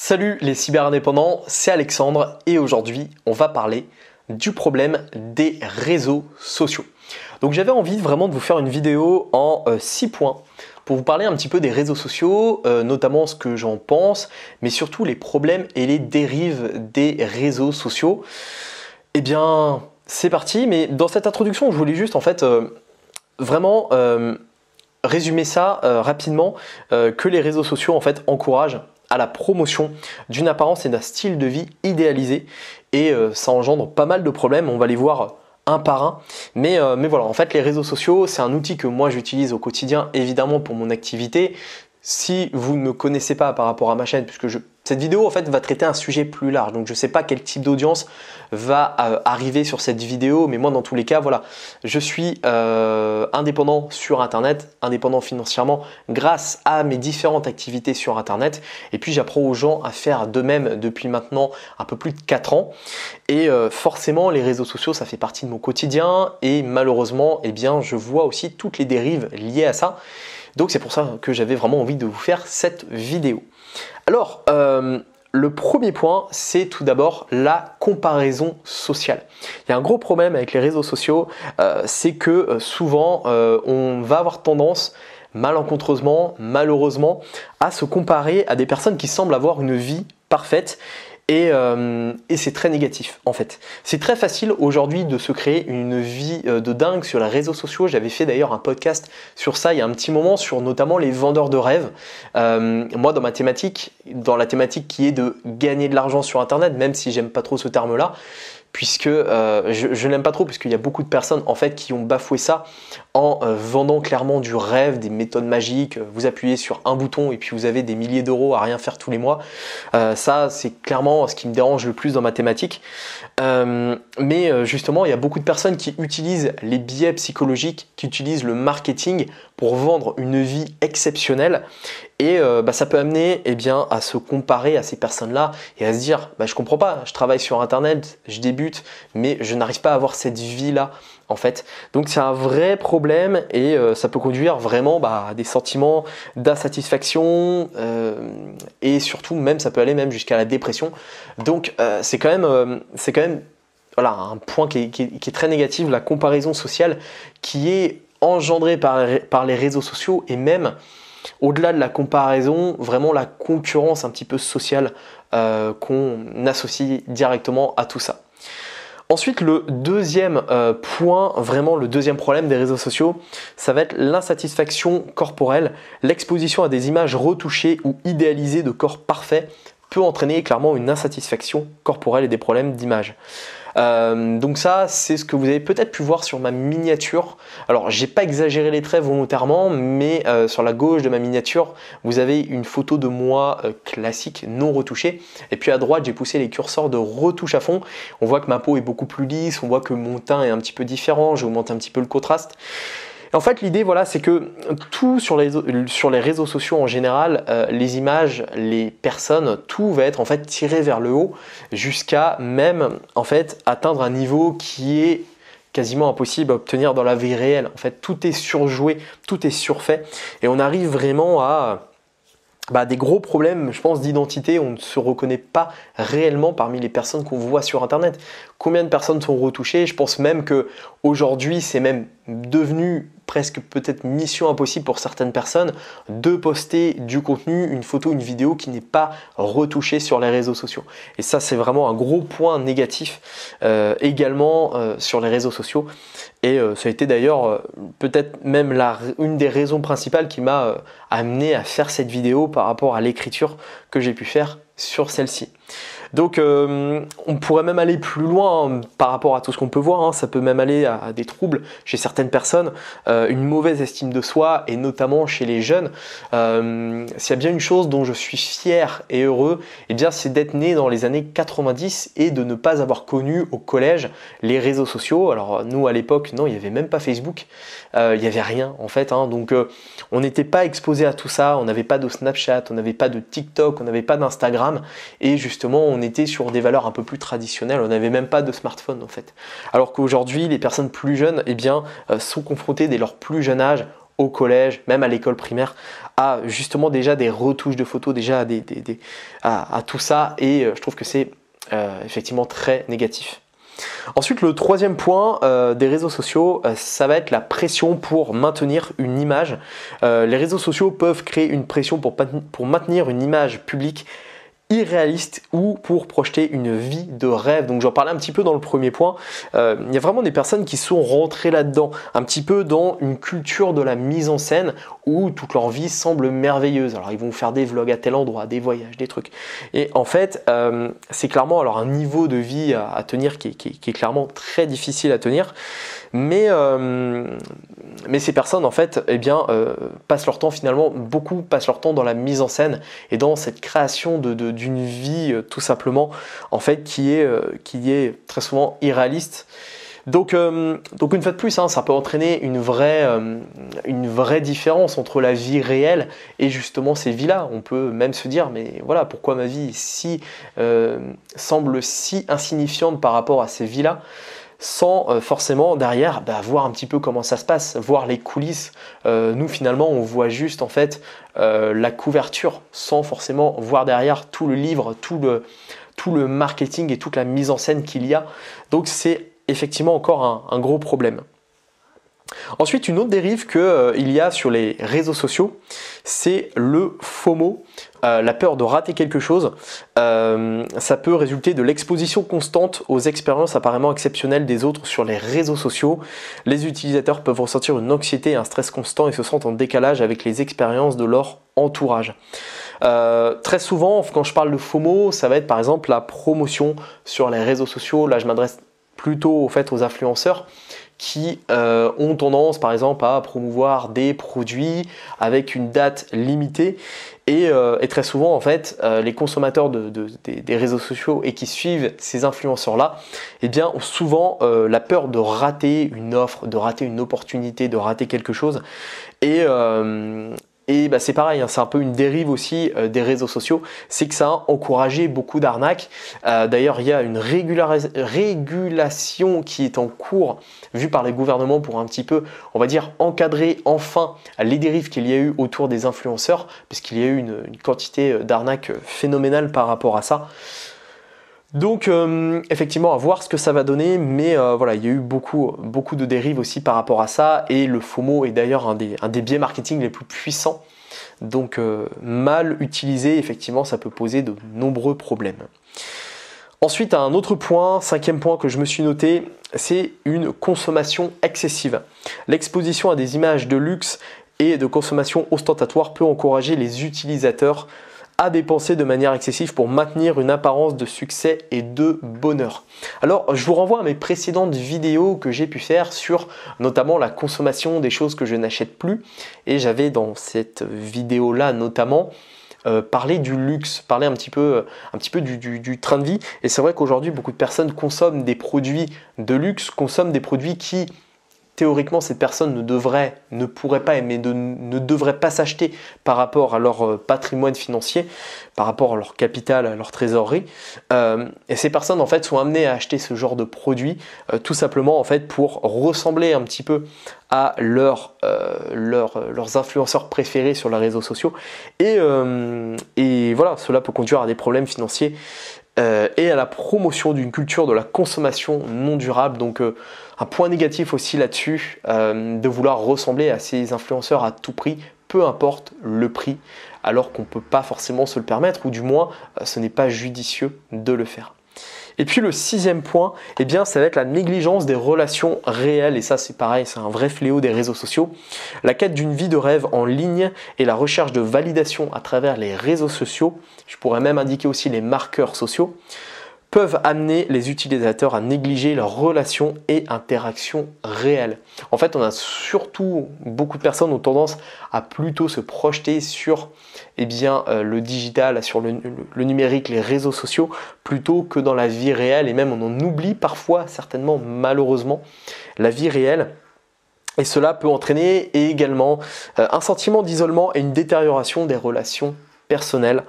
Salut les cyberindépendants, c'est Alexandre et aujourd'hui on va parler du problème des réseaux sociaux. Donc j'avais envie vraiment de vous faire une vidéo en 6 points pour vous parler un petit peu des réseaux sociaux, notamment ce que j'en pense, mais surtout les problèmes et les dérives des réseaux sociaux. Eh bien c'est parti, mais dans cette introduction je voulais juste en fait vraiment résumer ça rapidement, que les réseaux sociaux en fait encouragent à la promotion d'une apparence et d'un style de vie idéalisé et ça engendre pas mal de problèmes, on va les voir un par un, mais voilà, en fait les réseaux sociaux c'est un outil que moi j'utilise au quotidien évidemment pour mon activité. Si vous ne me connaissez pas par rapport à ma chaîne, puisque cette vidéo en fait va traiter un sujet plus large, donc je ne sais pas quel type d'audience va arriver sur cette vidéo, mais moi dans tous les cas, voilà, je suis indépendant sur Internet, indépendant financièrement grâce à mes différentes activités sur Internet, et puis j'apprends aux gens à faire de même depuis maintenant un peu plus de 4 ans, et forcément les réseaux sociaux ça fait partie de mon quotidien, et malheureusement, eh bien, je vois aussi toutes les dérives liées à ça. Donc c'est pour ça que j'avais vraiment envie de vous faire cette vidéo. Alors, le premier point, c'est tout d'abord la comparaison sociale. Il y a un gros problème avec les réseaux sociaux, c'est que souvent on va avoir tendance malencontreusement, malheureusement, à se comparer à des personnes qui semblent avoir une vie parfaite. Et c'est très négatif en fait. C'est très facile aujourd'hui de se créer une vie de dingue sur les réseaux sociaux. J'avais fait d'ailleurs un podcast sur ça il y a un petit moment, sur notamment les vendeurs de rêves. Moi dans la thématique qui est de gagner de l'argent sur Internet, même si j'aime pas trop ce terme-là, puisque je n'aime pas trop, puisqu'il y a beaucoup de personnes en fait qui ont bafoué ça en vendant clairement du rêve, des méthodes magiques. Vous appuyez sur un bouton et puis vous avez des milliers d'euros à rien faire tous les mois. Ça c'est clairement ce qui me dérange le plus dans ma thématique. Mais justement il y a beaucoup de personnes qui utilisent les biais psychologiques, qui utilisent le marketing pour vendre une vie exceptionnelle. Et ça peut amener à se comparer à ces personnes-là et à se dire je comprends pas, je travaille sur Internet, je débute, mais je n'arrive pas à avoir cette vie-là en fait. Donc c'est un vrai problème et ça peut conduire vraiment à des sentiments d'insatisfaction et surtout même ça peut aller même jusqu'à la dépression. Donc c'est quand même voilà, un point qui est très négatif, la comparaison sociale qui est engendrée par les réseaux sociaux et même au-delà de la comparaison, vraiment la concurrence un petit peu sociale qu'on associe directement à tout ça. Ensuite, le deuxième point, vraiment le deuxième problème des réseaux sociaux, ça va être l'insatisfaction corporelle. L'exposition à des images retouchées ou idéalisées de corps parfaits peut entraîner clairement une insatisfaction corporelle et des problèmes d'image. Donc ça, c'est ce que vous avez peut-être pu voir sur ma miniature. Alors, j'ai pas exagéré les traits volontairement, mais sur la gauche de ma miniature, vous avez une photo de moi classique, non retouchée. Et puis à droite, j'ai poussé les curseurs de retouche à fond. On voit que ma peau est beaucoup plus lisse, on voit que mon teint est un petit peu différent, j'augmente un petit peu le contraste. Et en fait, l'idée, voilà, c'est que tout sur les réseaux sociaux en général, les images, les personnes, tout va être en fait tiré vers le haut jusqu'à même en fait atteindre un niveau qui est quasiment impossible à obtenir dans la vie réelle. En fait, tout est surjoué, tout est surfait et on arrive vraiment à des gros problèmes, je pense, d'identité. On ne se reconnaît pas réellement parmi les personnes qu'on voit sur Internet. Combien de personnes sont retouchées? Je pense même qu'aujourd'hui, c'est même devenu presque peut-être mission impossible pour certaines personnes de poster du contenu, une photo, une vidéo qui n'est pas retouchée sur les réseaux sociaux. Et ça, c'est vraiment un gros point négatif également sur les réseaux sociaux. Et ça a été d'ailleurs peut-être même une des raisons principales qui m'a amené à faire cette vidéo par rapport à l'écriture que j'ai pu faire sur celle-ci. Donc on pourrait même aller plus loin par rapport à tout ce qu'on peut voir, ça peut même aller à des troubles chez certaines personnes, une mauvaise estime de soi et notamment chez les jeunes. S'il y a bien une chose dont je suis fier et heureux, c'est d'être né dans les années 90 et de ne pas avoir connu au collège les réseaux sociaux. Alors nous à l'époque, non, il n'y avait même pas Facebook, il n'y avait rien en fait, donc on n'était pas exposé à tout ça, on n'avait pas de Snapchat, on n'avait pas de TikTok, on n'avait pas d'Instagram et justement on était sur des valeurs un peu plus traditionnelles, on n'avait même pas de smartphone en fait. Alors qu'aujourd'hui les personnes plus jeunes sont confrontées dès leur plus jeune âge au collège, même à l'école primaire, à justement déjà des retouches de photos, déjà à tout ça, et je trouve que c'est effectivement très négatif. Ensuite, le troisième point des réseaux sociaux, ça va être la pression pour maintenir une image. Les réseaux sociaux peuvent créer une pression pour maintenir une image publique irréaliste ou pour projeter une vie de rêve. Donc j'en parlais un petit peu dans le premier point. Il y a vraiment des personnes qui sont rentrées là-dedans, un petit peu dans une culture de la mise en scène où toute leur vie semble merveilleuse. Alors ils vont faire des vlogs à tel endroit, des voyages, des trucs. Et en fait, c'est clairement alors un niveau de vie à tenir qui est clairement très difficile à tenir. Mais ces personnes en fait passent leur temps finalement, beaucoup passent leur temps dans la mise en scène et dans cette création d'une vie tout simplement en fait qui est très souvent irréaliste. Donc une fois de plus, ça peut entraîner une vraie différence entre la vie réelle et justement ces vies-là. On peut même se dire mais voilà, pourquoi ma vie semble si insignifiante par rapport à ces vies-là, sans forcément derrière voir un petit peu comment ça se passe, voir les coulisses. Nous finalement on voit juste en fait la couverture sans forcément voir derrière tout le livre, tout le marketing et toute la mise en scène qu'il y a. Donc c'est effectivement encore un gros problème. Ensuite, une autre dérive qu'il y a sur les réseaux sociaux, c'est le FOMO, la peur de rater quelque chose. Ça peut résulter de l'exposition constante aux expériences apparemment exceptionnelles des autres sur les réseaux sociaux. Les utilisateurs peuvent ressentir une anxiété et un stress constant et se sentent en décalage avec les expériences de leur entourage. Très souvent, quand je parle de FOMO, ça va être par exemple la promotion sur les réseaux sociaux. Là, je m'adresse plutôt au fait aux influenceurs qui ont tendance par exemple à promouvoir des produits avec une date limitée et très souvent en fait les consommateurs des réseaux sociaux et qui suivent ces influenceurs là ont souvent la peur de rater une offre, de rater une opportunité, de rater quelque chose et c'est pareil, c'est un peu une dérive aussi des réseaux sociaux, c'est que ça a encouragé beaucoup d'arnaques. D'ailleurs, il y a une régulation qui est en cours vue par les gouvernements pour un petit peu, on va dire, encadrer enfin les dérives qu'il y a eu autour des influenceurs, puisqu'il y a eu une quantité d'arnaques phénoménale par rapport à ça. Donc effectivement à voir ce que ça va donner, mais voilà, il y a eu beaucoup de dérives aussi par rapport à ça et le FOMO est d'ailleurs un des biais marketing les plus puissants. Donc mal utilisé, effectivement, ça peut poser de nombreux problèmes. Ensuite, un autre point, cinquième point que je me suis noté, c'est une consommation excessive. L'exposition à des images de luxe et de consommation ostentatoire peut encourager les utilisateurs à dépenser de manière excessive pour maintenir une apparence de succès et de bonheur. Alors, je vous renvoie à mes précédentes vidéos que j'ai pu faire sur notamment la consommation des choses que je n'achète plus. Et j'avais dans cette vidéo-là notamment parlé du luxe, parlé un petit peu du train de vie. Et c'est vrai qu'aujourd'hui, beaucoup de personnes consomment des produits de luxe, consomment des produits qui théoriquement, cette personne ne pourrait pas aimer, ne devrait pas s'acheter par rapport à leur patrimoine financier, par rapport à leur capital, à leur trésorerie. Et ces personnes en fait sont amenées à acheter ce genre de produits tout simplement en fait pour ressembler un petit peu à leurs influenceurs préférés sur les réseaux sociaux. Et voilà, cela peut conduire à des problèmes financiers et à la promotion d'une culture de la consommation non durable. Donc un point négatif aussi là-dessus, de vouloir ressembler à ces influenceurs à tout prix, peu importe le prix, alors qu'on ne peut pas forcément se le permettre, ou du moins ce n'est pas judicieux de le faire. Et puis le sixième point, ça va être la négligence des relations réelles. Et ça, c'est pareil, c'est un vrai fléau des réseaux sociaux. La quête d'une vie de rêve en ligne et la recherche de validation à travers les réseaux sociaux, je pourrais même indiquer aussi les marqueurs sociaux, peuvent amener les utilisateurs à négliger leurs relations et interactions réelles. En fait, beaucoup de personnes ont tendance à plutôt se projeter sur le digital, sur le numérique, les réseaux sociaux, plutôt que dans la vie réelle. Et même on en oublie parfois, certainement malheureusement, la vie réelle. Et cela peut entraîner également un sentiment d'isolement et une détérioration des relations personnelles.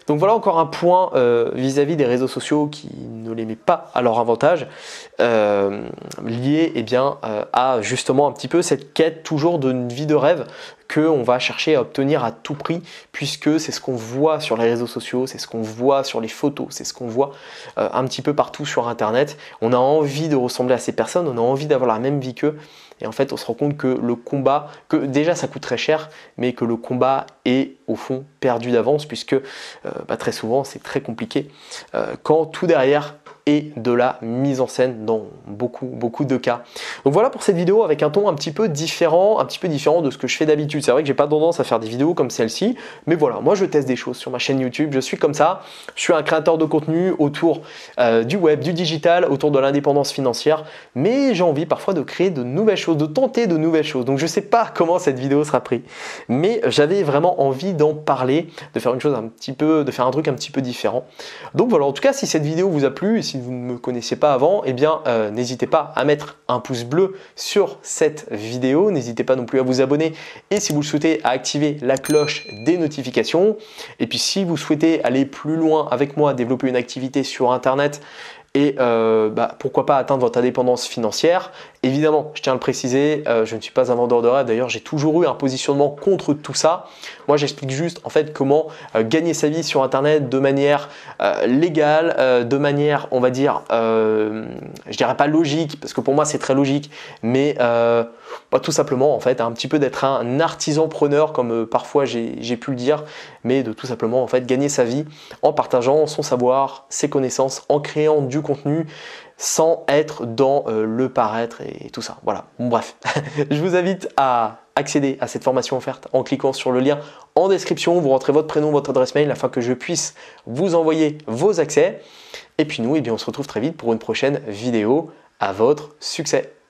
Donc voilà encore un point vis-à-vis des réseaux sociaux qui ne les met pas à leur avantage, lié eh bien, à justement un petit peu cette quête toujours d'une vie de rêve qu'on va chercher à obtenir à tout prix, puisque c'est ce qu'on voit sur les réseaux sociaux, c'est ce qu'on voit sur les photos, c'est ce qu'on voit un petit peu partout sur internet. On a envie de ressembler à ces personnes, on a envie d'avoir la même vie qu'eux, et en fait on se rend compte que le combat, que déjà ça coûte très cher, mais que le combat est au fond perdu d'avance, puisque très souvent c'est très compliqué quand tout derrière et de la mise en scène dans beaucoup de cas. Donc voilà pour cette vidéo avec un ton un petit peu différent de ce que je fais d'habitude. C'est vrai que j'ai pas tendance à faire des vidéos comme celle-ci, mais voilà, moi je teste des choses sur ma chaîne YouTube, je suis comme ça, je suis un créateur de contenu autour du web, du digital, autour de l'indépendance financière, mais j'ai envie parfois de créer de nouvelles choses, de tenter de nouvelles choses. Donc je sais pas comment cette vidéo sera prise, mais j'avais vraiment envie d'en parler, de faire une chose de faire un truc un petit peu différent. Donc voilà, en tout cas si cette vidéo vous a plu, si vous ne me connaissiez pas avant, eh bien n'hésitez pas à mettre un pouce bleu sur cette vidéo, n'hésitez pas non plus à vous abonner et si vous le souhaitez à activer la cloche des notifications. Et puis si vous souhaitez aller plus loin avec moi, développer une activité sur internet et pourquoi pas atteindre votre indépendance financière. Évidemment, je tiens à le préciser, je ne suis pas un vendeur de rêve, d'ailleurs j'ai toujours eu un positionnement contre tout ça. Moi j'explique juste en fait comment gagner sa vie sur internet de manière légale, de manière on va dire, je dirais pas logique, parce que pour moi c'est très logique, mais tout simplement en fait un petit peu d'être un artisan preneur comme parfois j'ai pu le dire, mais de tout simplement en fait gagner sa vie en partageant son savoir, ses connaissances, en créant du contenu sans être dans le paraître et tout ça. Voilà, bon, bref, je vous invite à accéder à cette formation offerte en cliquant sur le lien en description. Vous rentrez votre prénom, votre adresse mail afin que je puisse vous envoyer vos accès. Et puis nous, eh bien, on se retrouve très vite pour une prochaine vidéo. À votre succès!